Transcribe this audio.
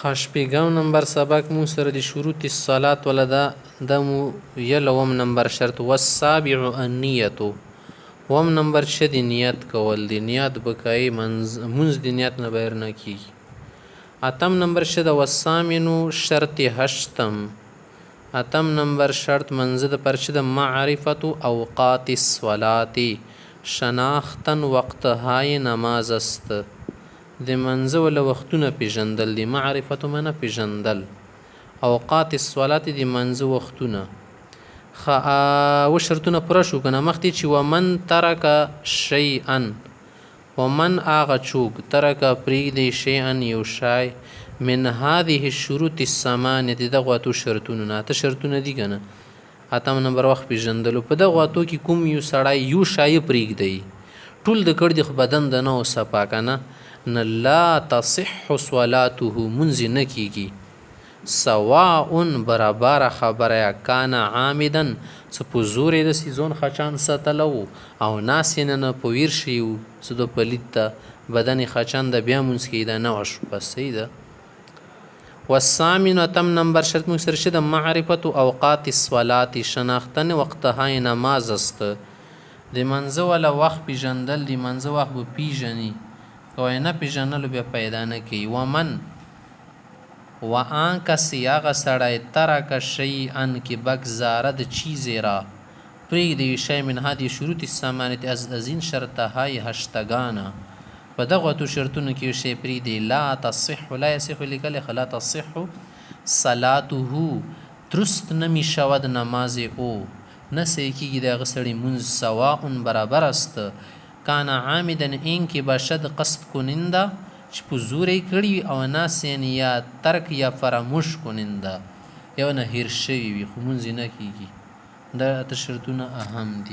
شپږم نمبر سبق مو سره د شروط الصلاة ولا دا مو یلوم نمبر شرط والسابع النیت. وم نمبر ش د نیت کول دی، نیت بکای منز د نیت نه بهر نه کیږي. اتم نمبر ش د والثامن شرط هشتم. اتم نمبر شرط منزه د پرچ د معرفت اوقات الصلاة، شناختن وقت های نماز است. د منزه ولا وختونه پیژندل دی، معرفت منه پیژندل، اوقات الصلاة دی منزه وختونه. و شرطونه پوره شو کنه مختی چې ومن ترک شیئا، ومن آغا چوک ترک پریږدی شیئا یو شای من هذه الشروط الثمانیه دغه اتو شرطونه نه، اته شرطونه دي کنه. اتم نمبر وخت پیژندلو په دغه اتو کې کوم یو سړی یو شای پریږدی ټول د کړ د بدن د نه او صفا کنه نه لا تصح صلاته منځ نه کیږي. سواء برابر خبره کان عامدا څه په زورې د سیزون خچان ساتلو او ناسین نه په ویر شیو څه د پلیت بدن خچان د بیا منځ کې دا نه وشو بس صحیح ده. والثامن اتم نمبر شرط مو سره د معرفت اوقات الصلاة، شناختن وقت های نماز است. د منځه ولا وخت پیژندل دی منځه وخت به پیژني او نه پیژنلو بیا پیدا نه کوي. ومن و آن کسی هغه سړی ترک شیئا کې بگذاره د چیزی را پرېږدي شی من هذه شروط الثمانیه از این شرطه های هشتگانه په دغه اتو شرطونو کې شی پرېږدي لا تصح لا یصح لیکل لا تصح صلاته درست نمی شود نماز او نه صحیح کېږي د هغه سړي منځ سواء برابر است کان عامدا این کې باشد قصد کننده چې په زورې کړي او ناسین یا ترک یا فراموش کننده یا نه هیر شوي وي خو مونځ نه کېږي. دا اته شرطونه اهم دي.